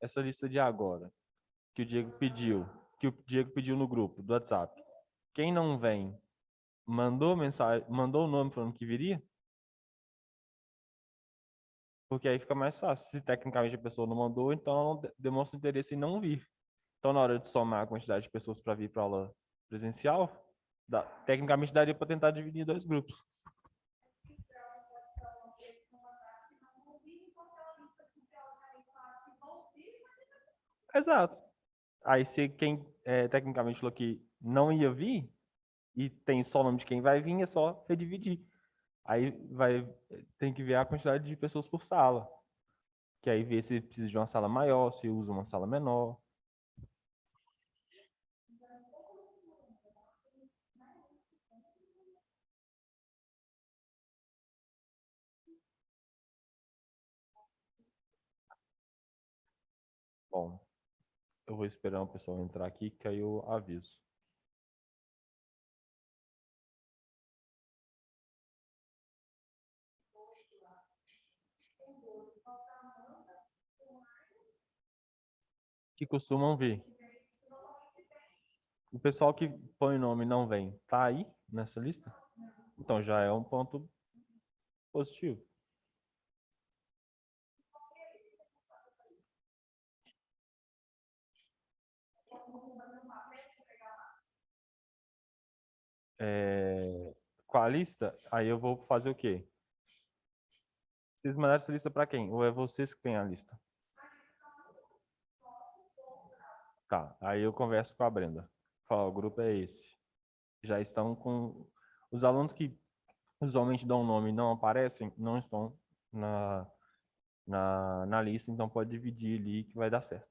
essa lista de agora, que o Diego pediu, no grupo do WhatsApp, quem não vem, mandou mensagem, mandou o nome falando que viria? Porque aí fica mais fácil. Se tecnicamente a pessoa não mandou, então ela não demonstra interesse em não vir. Então, na hora de somar a quantidade de pessoas para vir para aula presencial, tecnicamente daria para tentar dividir em dois grupos. Exato. Aí, se quem tecnicamente falou que não ia vir, e tem só o nome de quem vai vir, é só redividir. Aí tem que ver a quantidade de pessoas por sala. Que aí vê se precisa de uma sala maior, se usa uma sala menor. Bom, eu vou esperar o pessoal entrar aqui, que aí eu aviso. Que costumam vir. O pessoal que põe o nome e não vem, tá aí nessa lista? Então já é um ponto positivo. Com a lista, aí eu vou fazer o quê? Vocês mandaram essa lista para quem? Ou é vocês que têm a lista? Tá, aí eu converso com a Brenda. Fala, o grupo é esse. Já estão com... Os alunos que usualmente dão o nome e não aparecem, não estão na lista, então pode dividir ali que vai dar certo.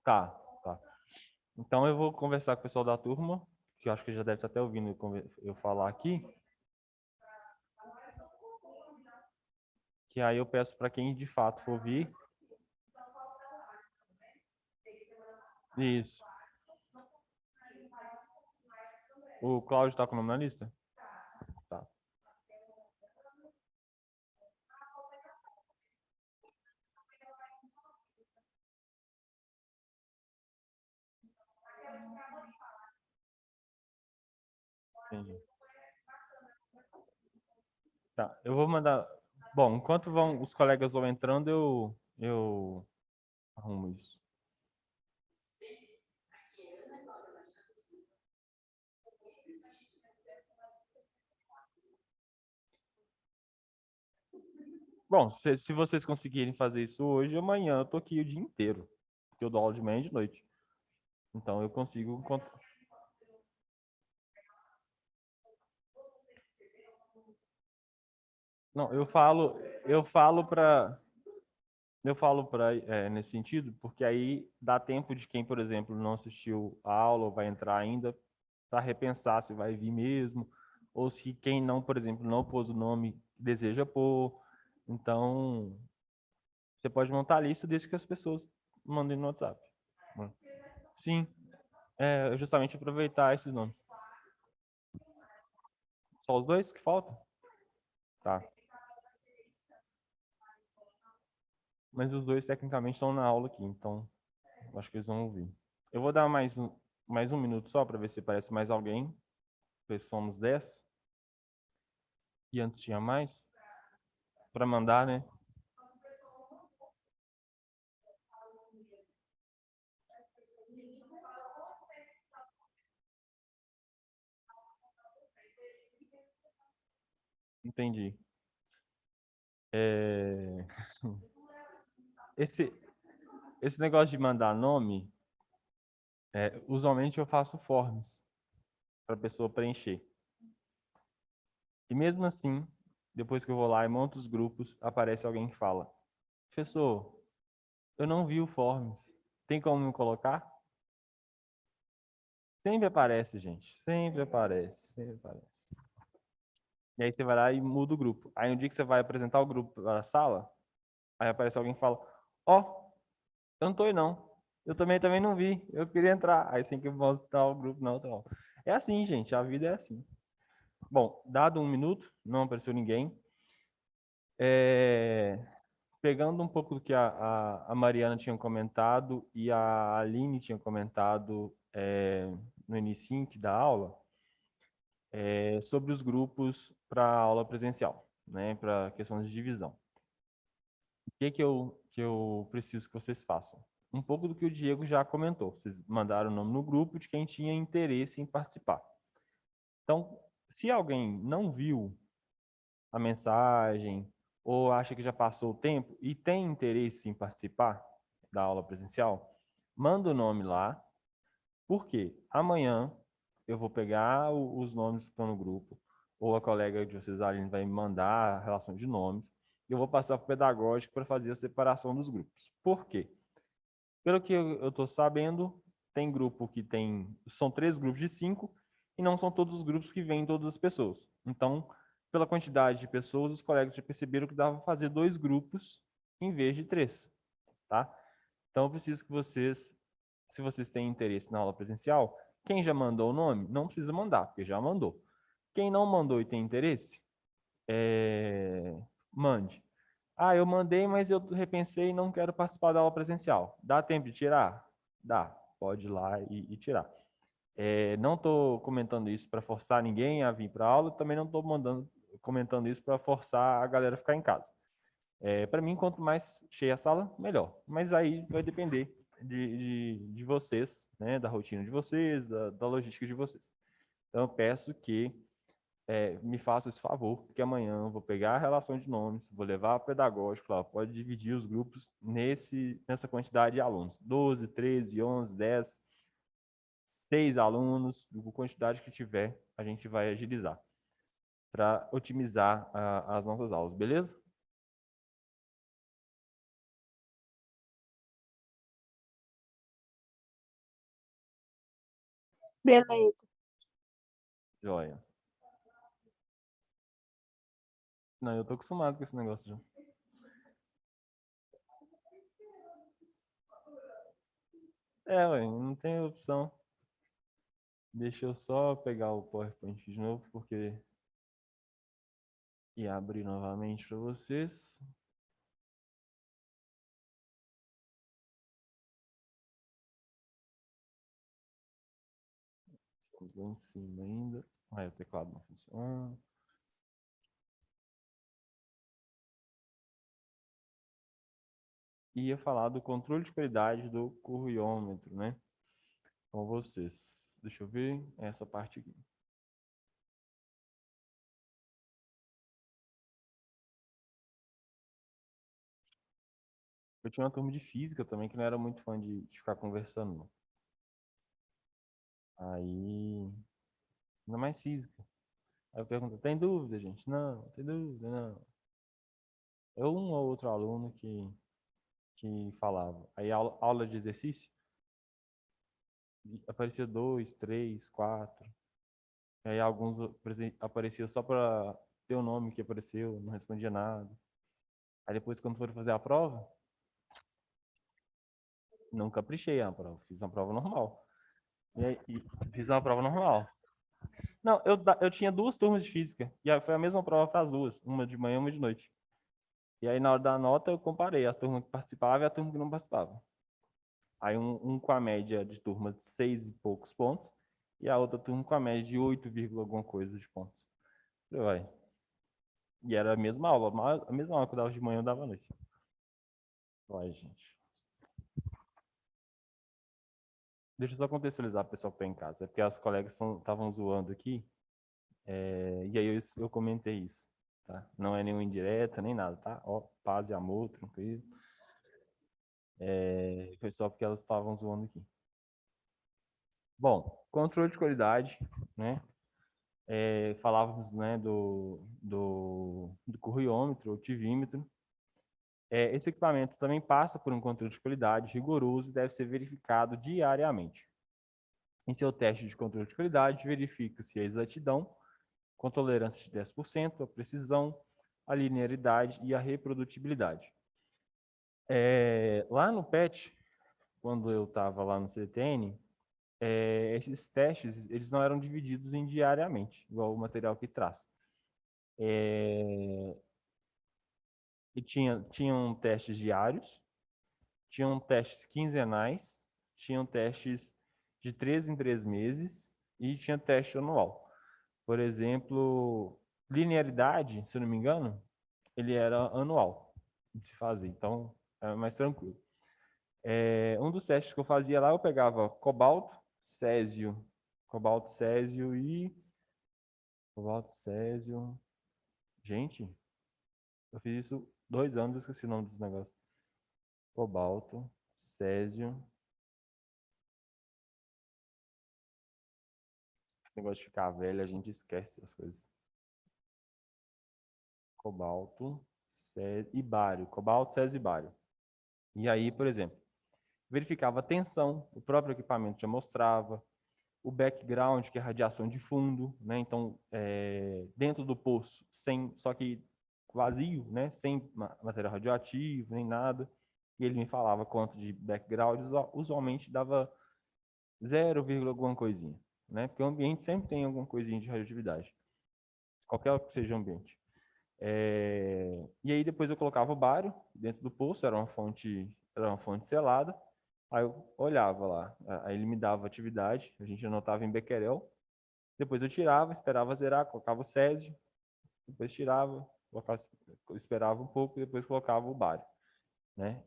Tá, tá. Então eu vou conversar com o pessoal da turma, que eu acho que já deve estar até ouvindo eu falar aqui, que aí eu peço para quem de fato for vir. Isso. O Cláudio está com o nome na lista? Tá, entendi. Tá, eu vou mandar. Bom, enquanto os colegas vão entrando, eu arrumo isso. Bom, se vocês conseguirem fazer isso hoje, amanhã eu tô aqui o dia inteiro. Porque eu dou aula de manhã e de noite. Então eu consigo. Não, eu falo para nesse sentido, porque aí dá tempo de quem, por exemplo, não assistiu a aula ou vai entrar ainda, para repensar se vai vir mesmo, ou se quem não, por exemplo, não pôs o nome, deseja pôr. Então, você pode montar a lista desde que as pessoas mandem no WhatsApp. Sim, justamente aproveitar esses nomes. Só os dois que faltam? Tá. Mas os dois tecnicamente estão na aula aqui, então acho que eles vão ouvir. Eu vou dar mais um minuto só para ver se aparece mais alguém. Somos 10. E antes tinha mais. Para mandar, né? Entendi. É, Esse, esse negócio de mandar nome, usualmente eu faço forms para a pessoa preencher. E mesmo assim, depois que eu vou lá e monto os grupos, aparece alguém que fala: Professor, eu não vi o forms. Tem como me colocar? Sempre aparece, gente. Sempre aparece. Sempre aparece. E aí você vai lá e muda o grupo. Aí um dia que você vai apresentar o grupo para a sala, aí aparece alguém que fala: Ó, eu não tô aí não. Eu também não vi. Eu queria entrar. Aí tem que mostrar o grupo na outra aula. É assim, gente. A vida é assim. Bom, dado um minuto, não apareceu ninguém. É, pegando um pouco do que a Mariana tinha comentado e a Aline tinha comentado no início da aula, sobre os grupos para aula presencial, né, para questão de divisão. O que eu preciso que vocês façam? Um pouco do que o Diego já comentou. Vocês mandaram o nome no grupo de quem tinha interesse em participar. Então, se alguém não viu a mensagem ou acha que já passou o tempo e tem interesse em participar da aula presencial, manda o nome lá, porque amanhã eu vou pegar os nomes que estão no grupo, ou a colega de vocês, a Aline, vai me mandar a relação de nomes, e eu vou passar para o pedagógico para fazer a separação dos grupos. Por quê? Pelo que eu estou sabendo, tem grupo que tem. São 3 grupos de 5, e não são todos os grupos que vêm todas as pessoas. Então, pela quantidade de pessoas, os colegas já perceberam que dava para fazer 2 grupos em vez de 3, tá? Então, eu preciso que vocês, se vocês têm interesse na aula presencial, quem já mandou o nome, não precisa mandar, porque já mandou. Quem não mandou e tem interesse, mande. Ah, eu mandei, mas eu repensei e não quero participar da aula presencial. Dá tempo de tirar? Dá. Pode ir lá e tirar. Não estou comentando isso para forçar ninguém a vir para a aula, também não estou comentando isso para forçar a galera a ficar em casa. Para mim, quanto mais cheia a sala, melhor. Mas aí vai depender de vocês, né, da rotina de vocês, da logística de vocês. Então, eu peço que me faça esse favor, porque amanhã eu vou pegar a relação de nomes, vou levar a pedagógico lá, pode dividir os grupos nessa quantidade de alunos, 12, 13, 11, 10, 6 alunos, a quantidade que tiver, a gente vai agilizar para otimizar as nossas aulas, beleza? Beleza. Joia. Não, eu tô acostumado com esse negócio já. Ué, não tem opção. Deixa eu só pegar o PowerPoint de novo, porque e abrir novamente para vocês. Estamos lá em cima ainda. O teclado não funciona. Ia falar do controle de qualidade do curriômetro, né? Com vocês. Deixa eu ver essa parte aqui. Eu tinha uma turma de física também que não era muito fã de ficar conversando, não. Aí, ainda mais física. Aí eu pergunto, tem dúvida, gente? Não, tem dúvida, não. Eu um ou outro aluno que falava. Aí aula de exercício, aparecia 2, 3, 4. Aí alguns apareciam só para ter o nome que apareceu, não respondia nada. Aí depois, quando foram fazer a prova, não caprichei a prova, fiz uma prova normal. Fiz uma prova normal. Não, eu tinha 2 turmas de física, e aí foi a mesma prova para as duas, uma de manhã e uma de noite. E aí, na hora da nota, eu comparei a turma que participava e a turma que não participava. Aí, um com a média de turma de 6 e poucos pontos, e a outra turma com a média de 8, alguma coisa de pontos. Falei, vai. E era a mesma aula, a mesma aula que eu dava de manhã, eu dava à noite. Vai, gente. Deixa eu só contextualizar o pessoal que tá em casa. É porque as colegas estavam zoando aqui, e aí eu comentei isso, tá? Não é nenhuma indireta, nem nada, tá? Ó, paz e amor, tranquilo. Foi só porque elas estavam zoando aqui. Bom, controle de qualidade, né? Falávamos, né, do curriômetro, o tivímetro. Esse equipamento também passa por um controle de qualidade rigoroso e deve ser verificado diariamente. Em seu teste de controle de qualidade, verifica-se a exatidão, com tolerância de 10%, a precisão, a linearidade e a reprodutibilidade. Lá no PET, quando eu estava lá no CTN, esses testes eles não eram divididos em diariamente, igual o material que traz. E tinham testes diários, tinham testes quinzenais, tinham testes de 3 em 3 meses e tinha teste anual. Por exemplo, linearidade, se eu não me engano, ele era anual de se fazer, então é mais tranquilo. Um dos testes que eu fazia lá, eu pegava césio, cobalto, césio e cobalto, césio. Gente, eu fiz isso 2 anos, eu esqueci o nome desse negócio. Cobalto, césio. Esse negócio de ficar velho, a gente esquece as coisas. Cobalto, césio e bário. Cobalto, césio e bário. E aí, por exemplo, verificava a tensão, o próprio equipamento já mostrava, o background, que é a radiação de fundo, né? Então, dentro do poço, só que vazio, né? Sem material radioativo, nem nada. E ele me falava quanto de background, usualmente dava 0, alguma coisinha, né? Porque o ambiente sempre tem alguma coisinha de radioatividade, qualquer que seja o ambiente. E aí depois eu colocava o bário dentro do poço, era uma fonte selada. Aí eu olhava lá, aí ele me dava atividade, a gente anotava em becquerel. Depois eu tirava, esperava zerar, colocava o césio, depois tirava, esperava um pouco, depois colocava o bário, né?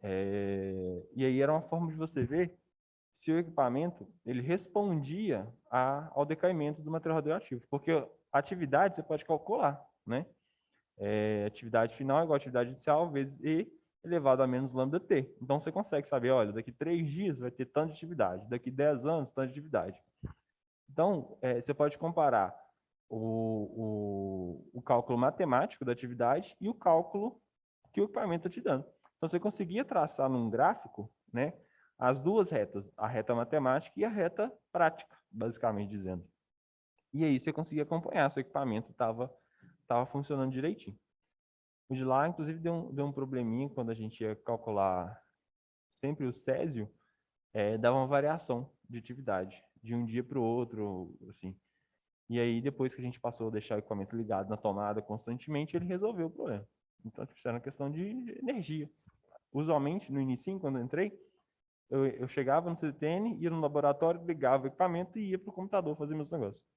E aí era uma forma de você ver se o equipamento ele respondia ao decaimento do material radioativo, porque a atividade você pode calcular, né? Atividade final é igual a atividade inicial vezes E elevado a menos lambda T. Então você consegue saber, olha, daqui 3 dias vai ter tanto de atividade, daqui 10 anos tanto de atividade. Então, você pode comparar o cálculo matemático da atividade e o cálculo que o equipamento está te dando. Então, você conseguia traçar num gráfico, né, as duas retas, a reta matemática e a reta prática, basicamente dizendo. E aí você conseguia acompanhar se o equipamento estava funcionando direitinho. O de lá, inclusive, deu um probleminha quando a gente ia calcular sempre o césio, dava uma variação de atividade, de um dia para o outro, assim. E aí, depois que a gente passou a deixar o equipamento ligado na tomada constantemente, ele resolveu o problema. Então, tipo, isso era uma questão de energia. Usualmente, no início, quando eu entrei, eu chegava no CTN, ia no laboratório, ligava o equipamento e ia para o computador fazer meus negócios.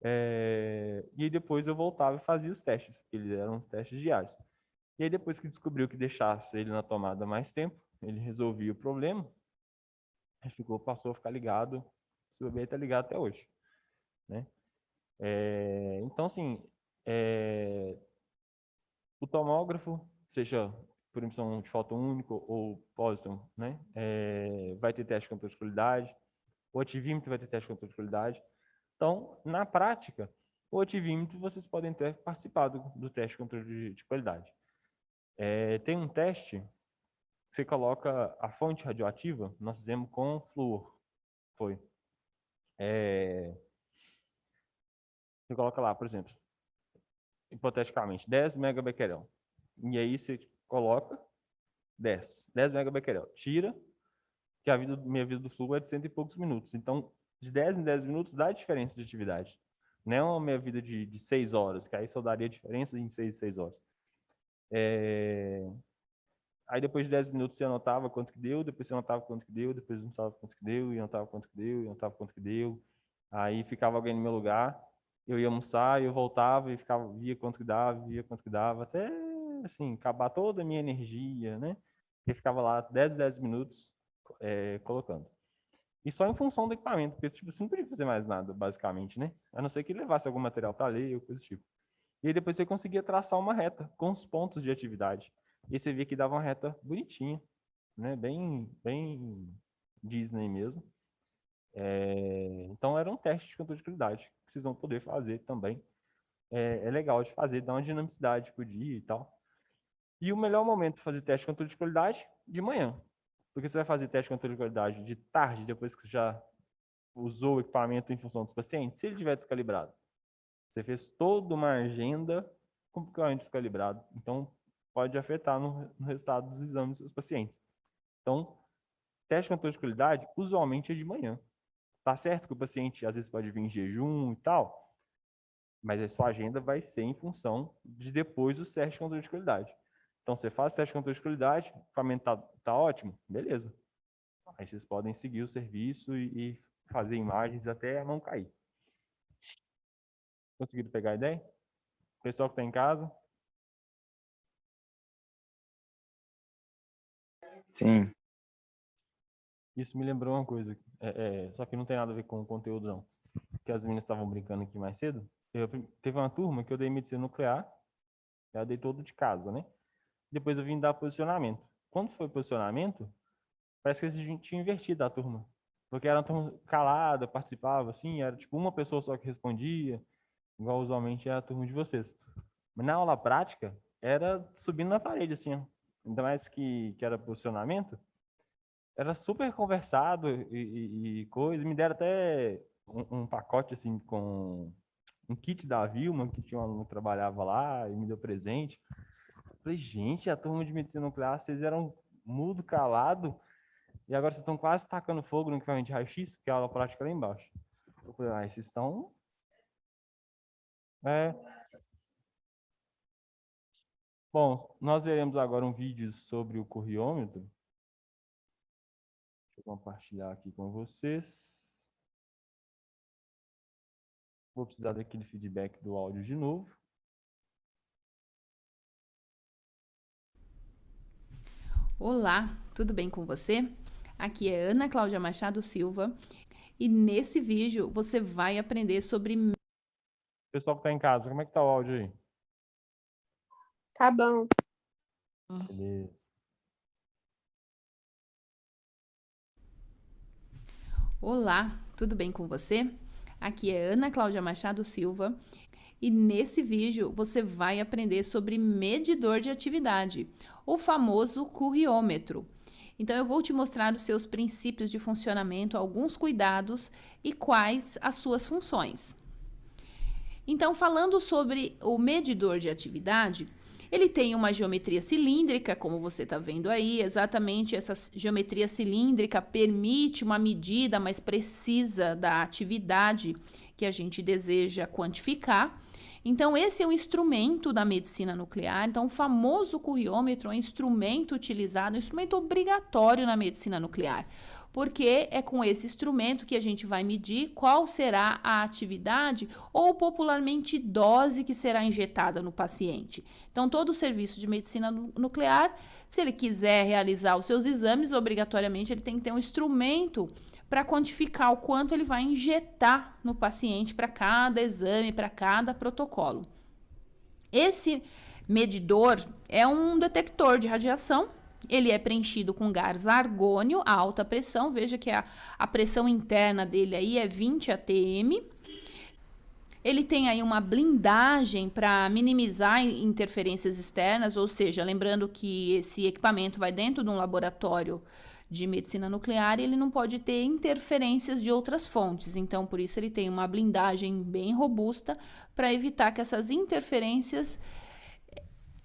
E aí depois eu voltava e fazia os testes, porque eles eram os testes diários. E aí depois que descobriu que deixasse ele na tomada mais tempo, ele resolvia o problema, passou a ficar ligado, se bobear, está ligado até hoje, né? Então, assim, é, o tomógrafo, seja por emissão de foto único ou pósitron, né? Vai ter teste de controle de qualidade, o ativímetro vai ter teste de controle de qualidade. Então, na prática, o ativímetro vocês podem ter participado do teste de controle de qualidade. Tem um teste que você coloca a fonte radioativa, nós fizemos com flúor, foi. Você coloca lá, por exemplo, hipoteticamente, 10 megabecquerel. E aí você coloca 10 megabecquerel. Tira, que minha vida do flúor é de cento e poucos minutos. Então, de 10 em 10 minutos dá diferença de atividade. Não é uma minha vida de 6 horas, que aí só daria diferença em 6 horas. Aí depois de 10 minutos você anotava quanto que deu, depois você anotava quanto que deu, depois você anotava quanto que deu, e anotava quanto que deu, e anotava quanto que deu. Aí ficava alguém no meu lugar, eu ia almoçar, eu voltava e ficava, via quanto que dava, até assim, acabar toda a minha energia, né? E ficava lá 10 minutos colocando. E só em função do equipamento, porque tipo, você não podia fazer mais nada, basicamente, né? A não ser que levasse algum material para ler ou coisa do tipo. E aí depois você conseguia traçar uma reta com os pontos de atividade. E você via que dava uma reta bonitinha, né? Bem Disney mesmo. Então era um teste de controle de qualidade que vocês vão poder fazer também. É legal de fazer, dá uma dinamicidade pro dia e tal. E o melhor momento para fazer teste de controle de qualidade, de manhã. Porque você vai fazer teste de controle de qualidade de tarde, depois que você já usou o equipamento em função dos pacientes, se ele estiver descalibrado. Você fez toda uma agenda completamente descalibrado. Então, pode afetar no resultado dos exames dos pacientes. Então, teste de controle de qualidade, usualmente é de manhã. Tá certo que o paciente às vezes pode vir em jejum e tal, mas a sua agenda vai ser em função de depois do teste de controle de qualidade. Então, você faz teste de controle de escuridade, o equipamento tá ótimo, beleza. Aí vocês podem seguir o serviço e fazer imagens até a mão cair. Conseguiram pegar a ideia? Pessoal que está em casa? Sim. Isso me lembrou uma coisa, só que não tem nada a ver com o conteúdo, não. Que as meninas estavam brincando aqui mais cedo. Teve uma turma que eu dei medicina nuclear, eu dei todo de casa, né? Depois eu vim dar posicionamento. Quando foi posicionamento, parece que a gente tinha invertido a turma. Porque era uma turma calada, participava, assim, era tipo uma pessoa só que respondia, igual usualmente é a turma de vocês. Mas na aula prática, era subindo na parede, assim, ó. Ainda mais que era posicionamento, era super conversado e coisa. Me deram até um pacote, assim, com um kit da Vilma, que tinha um aluno que trabalhava lá e me deu presente. Falei, gente, a turma de medicina nuclear, vocês eram mudo, calado, e agora vocês estão quase tacando fogo no equipamento de raio-x, porque a aula prática é lá embaixo. Eu falei, vocês estão... É. Bom, nós veremos agora um vídeo sobre o curriômetro. Deixa eu compartilhar aqui com vocês. Vou precisar daquele feedback do áudio de novo. Olá, tudo bem com você? Aqui é Ana Cláudia Machado Silva e nesse vídeo você vai aprender sobre... Pessoal que está em casa, como é que tá o áudio aí? Tá bom. Beleza. Olá, tudo bem com você? Aqui é Ana Cláudia Machado Silva e nesse vídeo você vai aprender sobre medidor de atividade, o famoso curriômetro. Então eu vou te mostrar os seus princípios de funcionamento, alguns cuidados e quais as suas funções. Então, falando sobre o medidor de atividade, ele tem uma geometria cilíndrica, como você está vendo aí, exatamente essa geometria cilíndrica permite uma medida mais precisa da atividade que a gente deseja quantificar. Então, esse é um instrumento da medicina nuclear. Então, o famoso curriômetro é um instrumento utilizado, um instrumento obrigatório na medicina nuclear, porque é com esse instrumento que a gente vai medir qual será a atividade ou popularmente dose que será injetada no paciente. Então, todo o serviço de medicina nuclear, se ele quiser realizar os seus exames, obrigatoriamente ele tem que ter um instrumento para quantificar o quanto ele vai injetar no paciente para cada exame, para cada protocolo. Esse medidor é um detector de radiação. Ele é preenchido com gás argônio a alta pressão. Veja que a pressão interna dele aí é 20 atm. Ele tem aí uma blindagem para minimizar interferências externas, ou seja, lembrando que esse equipamento vai dentro de um laboratório de medicina nuclear e ele não pode ter interferências de outras fontes. Então, por isso ele tem uma blindagem bem robusta para evitar que essas interferências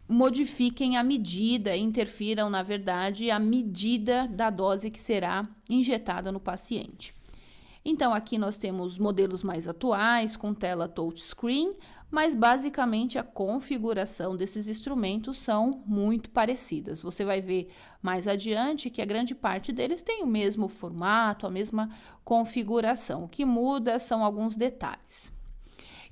modifiquem a medida, interfiram, na verdade, a medida da dose que será injetada no paciente. Então, aqui nós temos modelos mais atuais, com tela touchscreen, mas basicamente a configuração desses instrumentos são muito parecidas. Você vai ver mais adiante que a grande parte deles tem o mesmo formato, a mesma configuração. O que muda são alguns detalhes.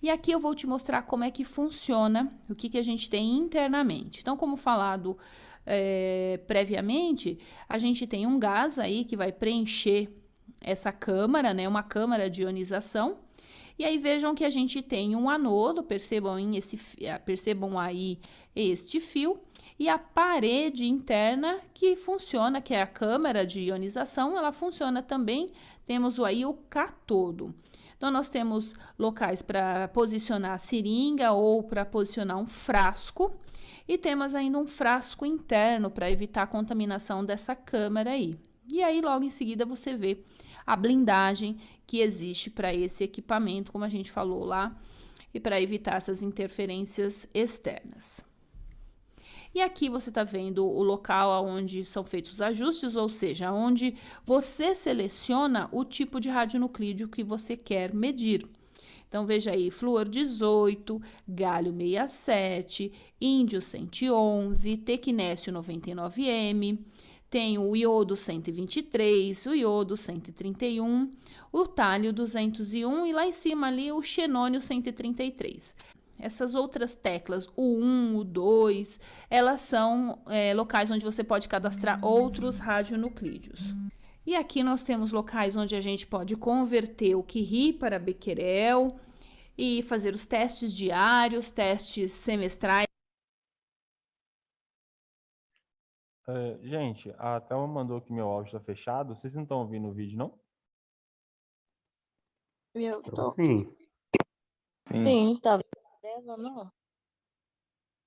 E aqui eu vou te mostrar como é que funciona, o que a gente tem internamente. Então, como falado previamente, a gente tem um gás aí que vai preencher essa câmara, né? Uma câmara de ionização. E aí vejam que a gente tem um anodo, percebam aí este fio, e a parede interna que funciona, que é a câmara de ionização, ela funciona também, temos aí o cátodo. Então, nós temos locais para posicionar a seringa ou para posicionar um frasco. E temos ainda um frasco interno para evitar a contaminação dessa câmara aí. E aí, logo em seguida, você vê a blindagem que existe para esse equipamento, como a gente falou lá, e para evitar essas interferências externas. E aqui você está vendo o local onde são feitos os ajustes, ou seja, onde você seleciona o tipo de radionuclídeo que você quer medir. Então, veja aí, flúor 18, galho 67, índio 111, tecnésio 99M, tem o iodo 123, o iodo 131, o tálio 201 e lá em cima ali o xenônio 133. Essas outras teclas, o 1, o 2, elas são locais onde você pode cadastrar outros radionuclídeos. E aqui nós temos locais onde a gente pode converter o Curie para Becquerel e fazer os testes diários, testes semestrais. Gente, a Thelma mandou que meu áudio está fechado. Vocês não estão ouvindo o vídeo, não? Eu tô. Sim. Sim, tá vendo, não?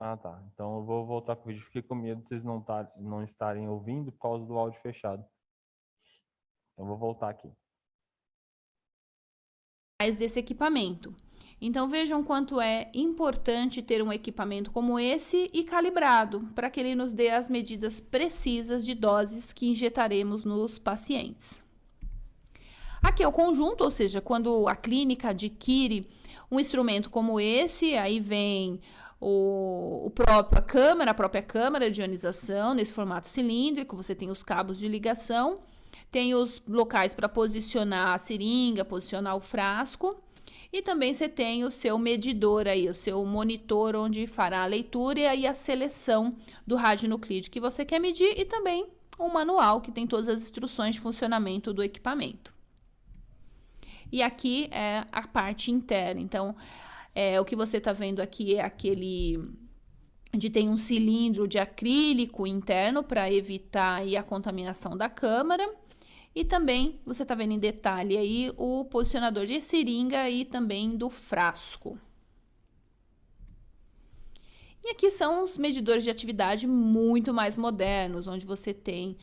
Ah, tá. Então eu vou voltar pro vídeo. Fiquei com medo de vocês não estarem ouvindo por causa do áudio fechado. Então vou voltar aqui. Desse equipamento. Então vejam quanto é importante ter um equipamento como esse e calibrado para que ele nos dê as medidas precisas de doses que injetaremos nos pacientes. Aqui é o conjunto, ou seja, quando a clínica adquire um instrumento como esse, aí vem a própria câmara de ionização nesse formato cilíndrico, você tem os cabos de ligação, tem os locais para posicionar a seringa, posicionar o frasco, e também você tem o seu medidor aí, o seu monitor onde fará a leitura e a seleção do radionuclídeo que você quer medir e também um manual que tem todas as instruções de funcionamento do equipamento. E aqui é a parte interna. Então, o que você está vendo aqui é aquele onde tem um cilindro de acrílico interno para evitar aí a contaminação da câmara. E também você está vendo em detalhe aí o posicionador de seringa e também do frasco. E aqui são os medidores de atividade muito mais modernos, onde você tem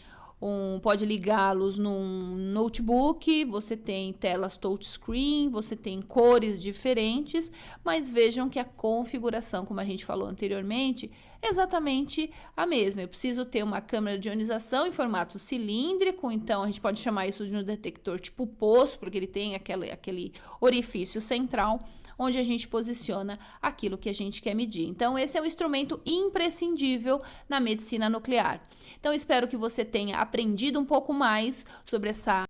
pode ligá-los num notebook, você tem telas touchscreen, você tem cores diferentes, mas vejam que a configuração, como a gente falou anteriormente, é exatamente a mesma. Eu preciso ter uma câmera de ionização em formato cilíndrico, então a gente pode chamar isso de um detector tipo poço, porque ele tem aquele orifício central, onde a gente posiciona aquilo que a gente quer medir. Então, esse é um instrumento imprescindível na medicina nuclear. Então, espero que você tenha aprendido um pouco mais sobre essa.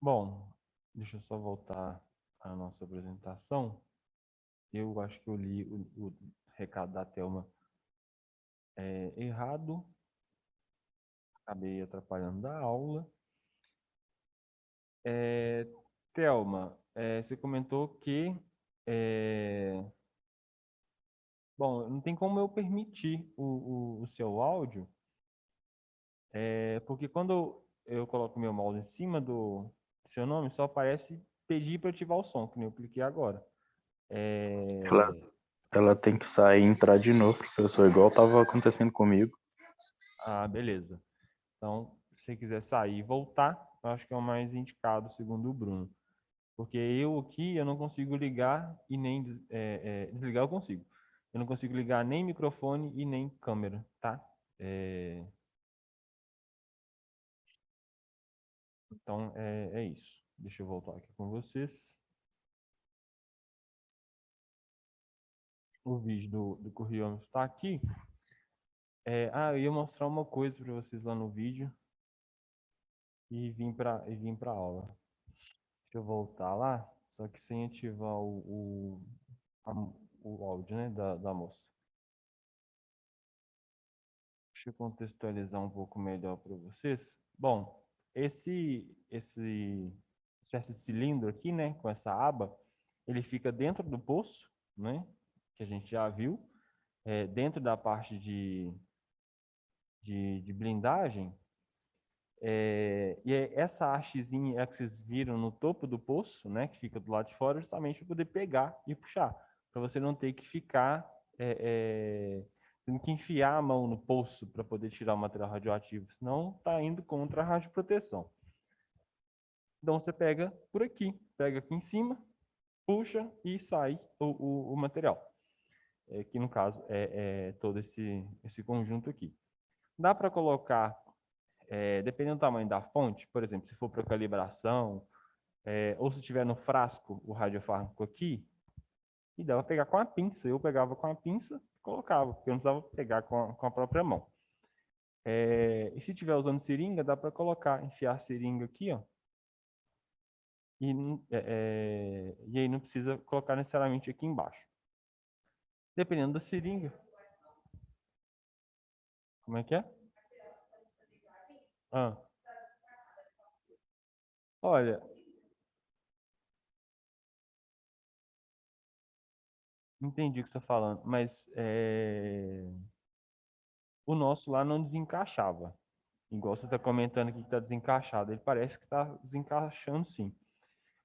Bom, deixa eu só voltar à nossa apresentação. Eu acho que eu li o recado da Thelma errado. Acabei atrapalhando da aula. Thelma, você comentou que bom, não tem como eu permitir o seu áudio, porque quando eu coloco meu mouse em cima do seu nome, só aparece pedir para ativar o som, que nem eu cliquei agora. Ela tem que sair e entrar de novo, professor, igual estava acontecendo comigo. Ah, beleza. Então, se você quiser sair e voltar, eu acho que é o mais indicado, segundo o Bruno. Porque eu aqui, eu não consigo ligar e nem desligar eu consigo. Eu não consigo ligar nem microfone e nem câmera, tá? Então, é isso. Deixa eu voltar aqui com vocês. O vídeo do curriômetro está aqui. Eu ia mostrar uma coisa para vocês lá no vídeo e vim para a aula. Deixa eu voltar lá, só que sem ativar o áudio, né, da moça. Deixa eu contextualizar um pouco melhor para vocês. Bom, esse espécie de cilindro aqui, né, com essa aba, ele fica dentro do poço, né, que a gente já viu, dentro da parte de blindagem. Essa hastezinha que vocês viram no topo do poço, né, que fica do lado de fora, justamente para poder pegar e puxar, para você não ter que ficar tendo que enfiar a mão no poço para poder tirar o material radioativo, senão está indo contra a radioproteção. Então você pega por aqui, pega aqui em cima, puxa e sai o material, que no caso é todo esse conjunto aqui. Dá para colocar, dependendo do tamanho da fonte, por exemplo, se for para calibração ou se tiver no frasco o radiofármaco aqui, e dava pegar com a pinça. Eu pegava com a pinça e colocava, porque eu não precisava pegar com a própria mão. E se tiver usando seringa, dá para colocar, enfiar a seringa aqui, ó. E aí não precisa colocar necessariamente aqui embaixo. Dependendo da seringa. Como é que é? Ah. Olha, entendi o que você está falando, mas o nosso lá não desencaixava. Igual você está comentando aqui que está desencaixado. Ele parece que está desencaixando sim.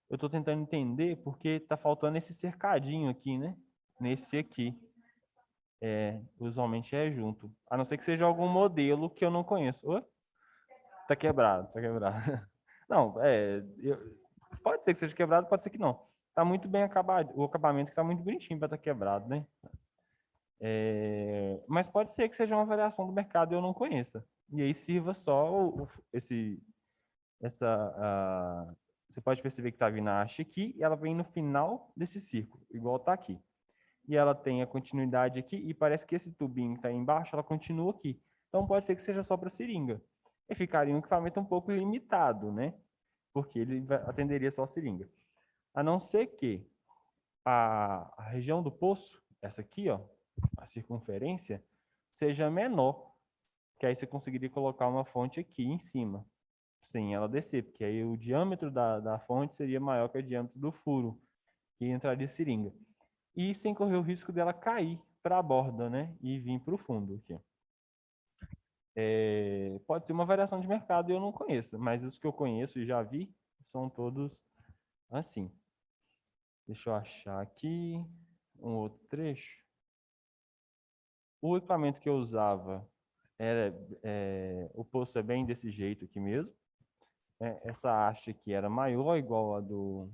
Eu estou tentando entender porque está faltando esse cercadinho aqui, né? Nesse aqui. Usualmente é junto. A não ser que seja algum modelo que eu não conheço. Oi? Tá quebrado, tá quebrado. Não, pode ser que seja quebrado, pode ser que não. Tá muito bem acabado. O acabamento está muito bonitinho para estar quebrado, né? Mas pode ser que seja uma variação do mercado e eu não conheça. E aí sirva só você pode perceber que está vindo a haste aqui e ela vem no final desse círculo, igual está aqui. E ela tem a continuidade aqui e parece que esse tubinho que está aí embaixo, ela continua aqui. Então pode ser que seja só para seringa. E ficaria um equipamento um pouco limitado, né? Porque ele atenderia só a seringa. A não ser que a região do poço, essa aqui, ó, a circunferência, seja menor, que aí você conseguiria colocar uma fonte aqui em cima, sem ela descer, porque aí o diâmetro da fonte seria maior que o diâmetro do furo, que entraria seringa. E sem correr o risco dela cair para a borda, né, e vir para o fundo aqui. Pode ser uma variação de mercado, eu não conheço, mas os que eu conheço e já vi são todos assim. Deixa eu achar aqui um outro trecho. O equipamento que eu usava o poço é bem desse jeito aqui mesmo. Essa haste aqui era maior, igual a do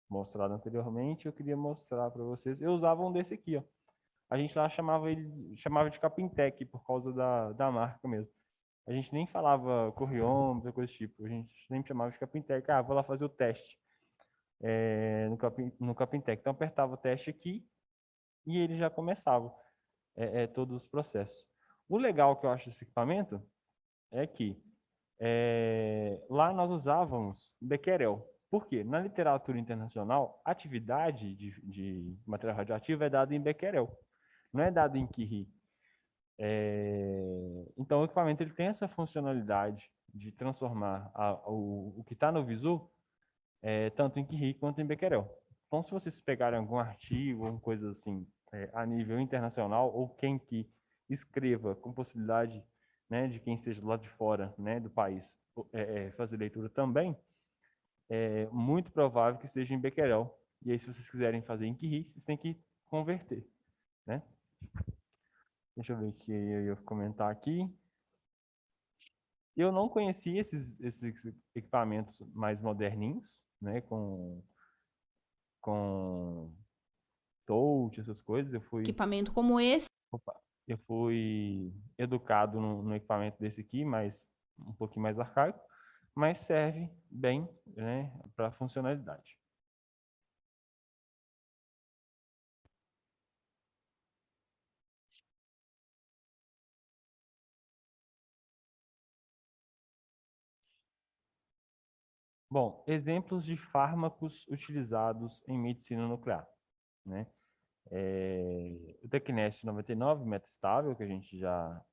mostrado anteriormente. Eu queria mostrar para vocês. Eu usava um desse aqui, ó. A gente lá chamava de Capintec por causa da marca mesmo. A gente nem falava corriômetro, coisa do tipo. A gente nem chamava de Capintec. Ah, vou lá fazer o teste no Capintec. Então apertava o teste aqui e ele já começava todos os processos. O legal que eu acho desse equipamento é que lá nós usávamos Becquerel. Por quê? Na literatura internacional, a atividade de material radioativo é dada em Becquerel, não é dada em Curie. Então, o equipamento ele tem essa funcionalidade de transformar o que está no visu tanto em Curie quanto em Becquerel. Então, se vocês pegarem algum artigo, alguma coisa assim, a nível internacional, ou quem que escreva com possibilidade, né, de quem seja do lado de fora, né, do país, fazer leitura também, é muito provável que seja em Becquerel. E aí, se vocês quiserem fazer em Curie, vocês têm que converter, né? Deixa eu ver o que eu ia comentar aqui. Eu não conhecia esses equipamentos mais moderninhos, né, com touch, essas coisas. Equipamento como esse. Opa, eu fui educado no equipamento desse aqui, mas um pouquinho mais arcaico, mas serve bem, né, para funcionalidade. Bom, exemplos de fármacos utilizados em medicina nuclear, né? O Tecnest 99, metastável, que a gente já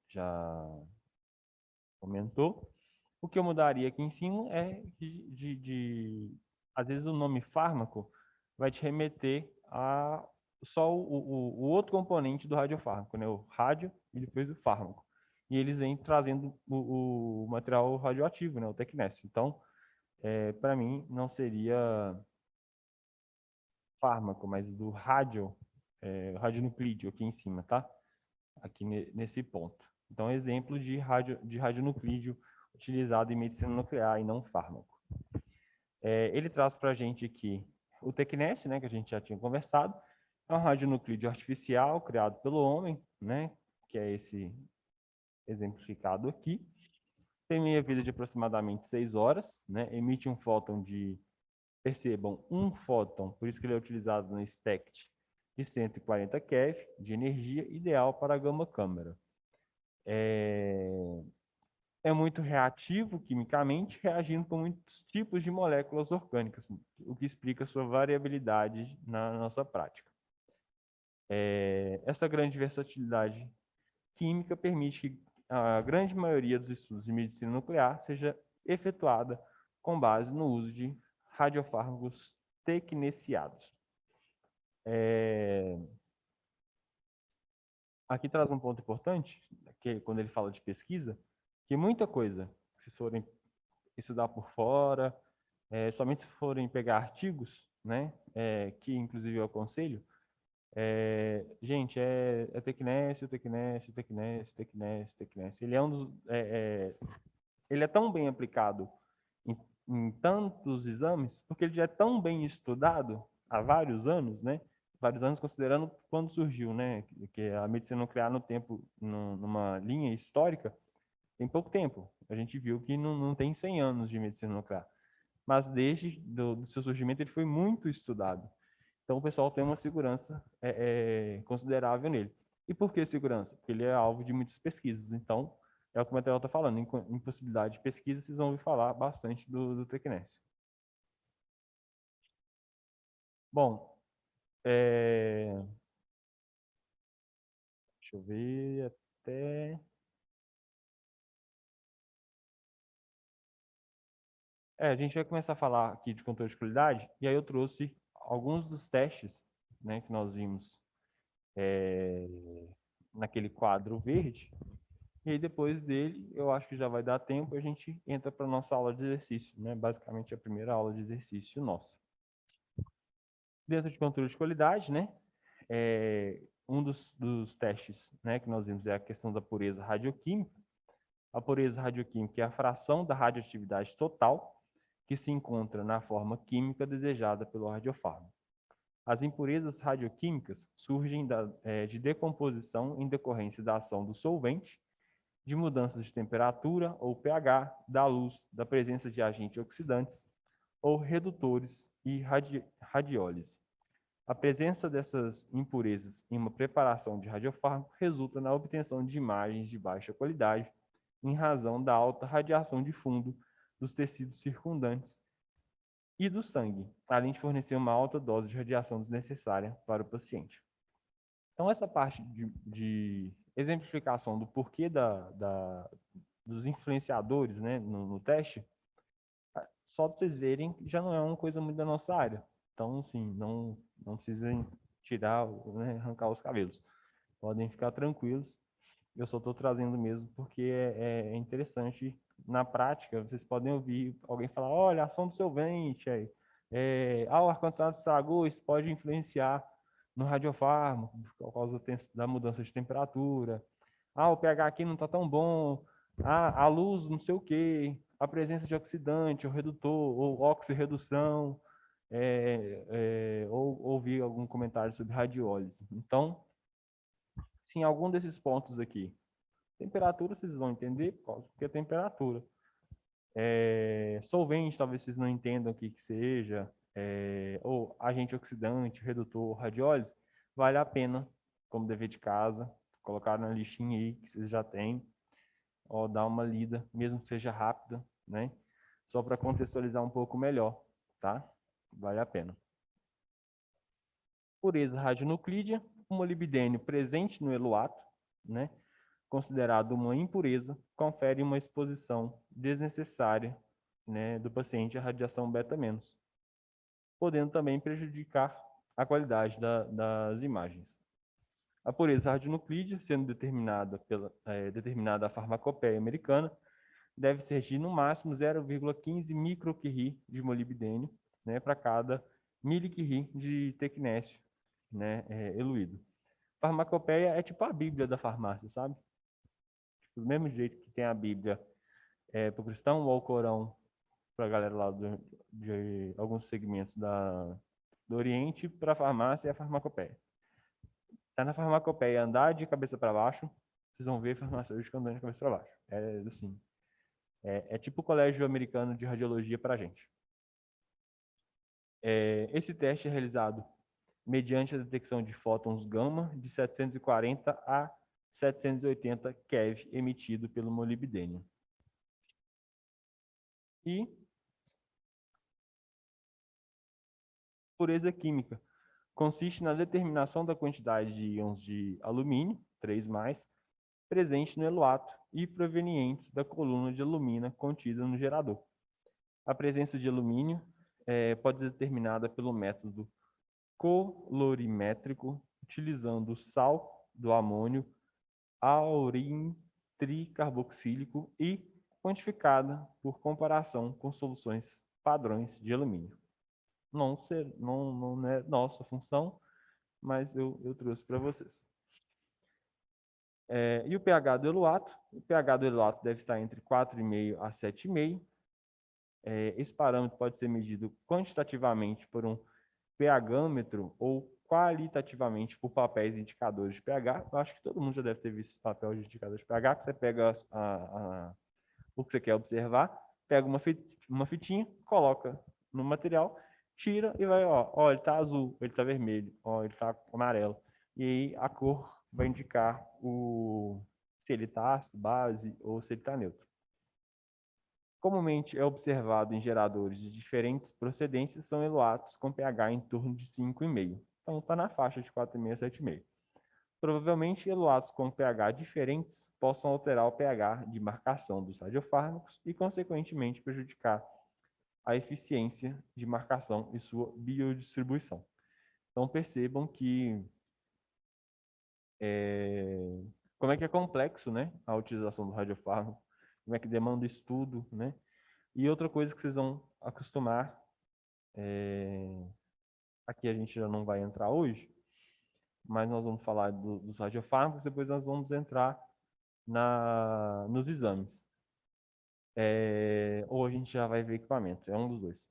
comentou. O que eu mudaria aqui em cima é às vezes o nome fármaco vai te remeter a só o outro componente do radiofármaco, né? O rádio e depois o fármaco. E eles vêm trazendo o material radioativo, né? O Tecnest. Então, para mim, não seria fármaco, mas do radionuclídeo aqui em cima, tá? Aqui nesse ponto. Então, exemplo de radionuclídeo utilizado em medicina nuclear e não fármaco. Ele traz para a gente aqui o Tecnest, né, que a gente já tinha conversado. É um radionuclídeo artificial criado pelo homem, né, que é esse exemplificado aqui. Tem meia vida de aproximadamente 6 horas, né, emite um fóton de Percebam, um fóton, por isso que ele é utilizado no SPECT, de 140 keV de energia, ideal para a gama câmara. É muito reativo quimicamente, reagindo com muitos tipos de moléculas orgânicas, o que explica sua variabilidade na nossa prática. Essa grande versatilidade química permite que a grande maioria dos estudos de medicina nuclear seja efetuada com base no uso de radiofármacos tecneciados. Aqui traz um ponto importante, que quando ele fala de pesquisa, que muita coisa, se vocês forem estudar por fora, somente se forem pegar artigos, né, que inclusive eu aconselho, gente, Tecnesse. Ele é um dos, ele é tão bem aplicado em tantos exames, porque ele já é tão bem estudado há vários anos, né? Vários anos considerando quando surgiu, né? Que a medicina nuclear no tempo, numa linha histórica, tem pouco tempo. A gente viu que não tem 100 anos de medicina nuclear. Mas desde do seu surgimento ele foi muito estudado. Então o pessoal tem uma segurança considerável nele. E por que segurança? Porque ele é alvo de muitas pesquisas. Então, é o que o Matheus está falando, em possibilidade de pesquisa, vocês vão ouvir falar bastante do Tecnesse. Bom, deixa eu ver até... a gente vai começar a falar aqui de controle de qualidade, e aí eu trouxe alguns dos testes, né, que nós vimos naquele quadro verde. E aí depois dele, eu acho que já vai dar tempo, a gente entra para a nossa aula de exercício, né? Basicamente a primeira aula de exercício nossa. Dentro de controle de qualidade, né? Um dos testes, né, que nós vimos é a questão da pureza radioquímica. A pureza radioquímica é a fração da radioatividade total que se encontra na forma química desejada pelo radiofármaco. As impurezas radioquímicas surgem de decomposição em decorrência da ação do solvente, de mudanças de temperatura ou pH, da luz, da presença de agentes oxidantes ou redutores e radiólise. A presença dessas impurezas em uma preparação de radiofármaco resulta na obtenção de imagens de baixa qualidade em razão da alta radiação de fundo dos tecidos circundantes e do sangue, além de fornecer uma alta dose de radiação desnecessária para o paciente. Então, essa parte de exemplificação do porquê dos influenciadores, né, no teste, só para vocês verem, já não é uma coisa muito da nossa área. Então, assim, não precisem tirar, né, arrancar os cabelos. Podem ficar tranquilos. Eu só estou trazendo mesmo porque é interessante. Na prática, vocês podem ouvir alguém falar, olha, a ação do solvente, o ar-condicionado estragou, isso pode influenciar no radiofármaco, por causa da mudança de temperatura. O pH aqui não está tão bom. A luz não sei o quê. A presença de oxidante, ou redutor, ou oxirredução. Ou ouvir algum comentário sobre radiólise. Então, sim, algum desses pontos aqui. Temperatura vocês vão entender, porque é temperatura. Solvente, talvez vocês não entendam o que seja. Ou agente oxidante, redutor, radiólise, vale a pena, como dever de casa, colocar na listinha aí que vocês já têm, dar uma lida, mesmo que seja rápida, né? Só para contextualizar um pouco melhor, tá? Vale a pena. Pureza radionuclídea, o molibdênio presente no eluato, né? Considerado uma impureza, confere uma exposição desnecessária, né, do paciente à radiação beta-, podendo também prejudicar a qualidade das imagens. A pureza radionuclídea, sendo determinada a farmacopeia americana, deve ser de no máximo 0,15 microcurie de molibdênio, né, para cada milicurie de tecnécio, né, eluído. Farmacopeia é tipo a Bíblia da farmácia, sabe? Do mesmo jeito que tem a Bíblia para o cristão, ou o Corão para a galera lá de alguns segmentos do Oriente, para a farmácia e a farmacopeia. Tá na farmacopeia andar de cabeça para baixo, vocês vão ver farmacêutico andando de cabeça para baixo. Assim, tipo o colégio americano de radiologia para a gente. Esse teste é realizado mediante a detecção de fótons gama de 740 a 780 keV emitido pelo molibdênio. E pureza química consiste na determinação da quantidade de íons de alumínio, 3+, presente no eluato e provenientes da coluna de alumina contida no gerador. A presença de alumínio pode ser determinada pelo método colorimétrico, utilizando o sal do amônio aurim tricarboxílico e quantificada por comparação com soluções padrões de alumínio. Não é nossa função, mas eu trouxe para vocês. E o pH do eluato? O pH do eluato deve estar entre 4,5 a 7,5. Esse parâmetro pode ser medido quantitativamente por um pHmetro ou qualitativamente por papéis indicadores de pH. Eu acho que todo mundo já deve ter visto esse papel de indicador de pH, que você pega o que você quer observar, pega uma fitinha, coloca no material, tira e vai, ó, ele está azul, ele está vermelho, ó, ele está amarelo. E aí a cor vai indicar se ele está ácido, base ou se ele está neutro. Comumente é observado em geradores de diferentes procedências são eluatos com pH em torno de 5,5. Então está na faixa de 4,5 a 7,5. Provavelmente eluatos com pH diferentes possam alterar o pH de marcação dos radiofármacos e, consequentemente, prejudicar a eficiência de marcação e sua biodistribuição. Então percebam que como é que é complexo, né, a utilização do radiofármaco, como é que demanda estudo, né? E outra coisa que vocês vão acostumar, aqui a gente já não vai entrar hoje, mas nós vamos falar dos radiofármacos, depois nós vamos entrar nos exames. Ou a gente já vai ver equipamento, é um dos dois.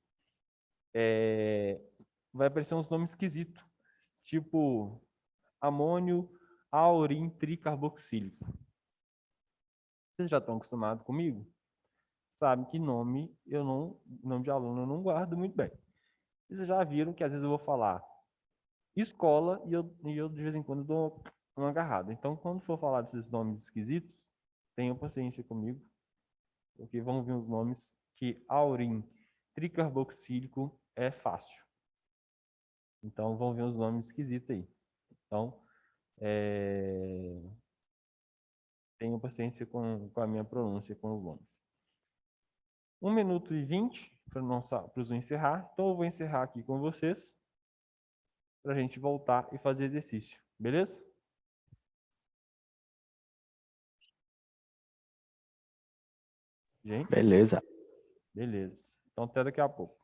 Vai aparecer uns nomes esquisitos, tipo amônio aurim tricarboxílico. Vocês já estão acostumados comigo? Sabe que nome de aluno eu não guardo muito bem. Vocês já viram que às vezes eu vou falar escola e eu de vez em quando dou uma agarrada. Então, quando for falar desses nomes esquisitos, tenham paciência comigo, porque vão vir os nomes que aurim tricarboxílico é fácil. Então, vão vir os nomes esquisitos aí. Então, tenham paciência com a minha pronúncia, com os nomes. 1 minuto e 20 para os encerrar. Então, eu vou encerrar aqui com vocês para a gente voltar e fazer exercício. Beleza? Gente? Beleza. Beleza. Então, até daqui a pouco.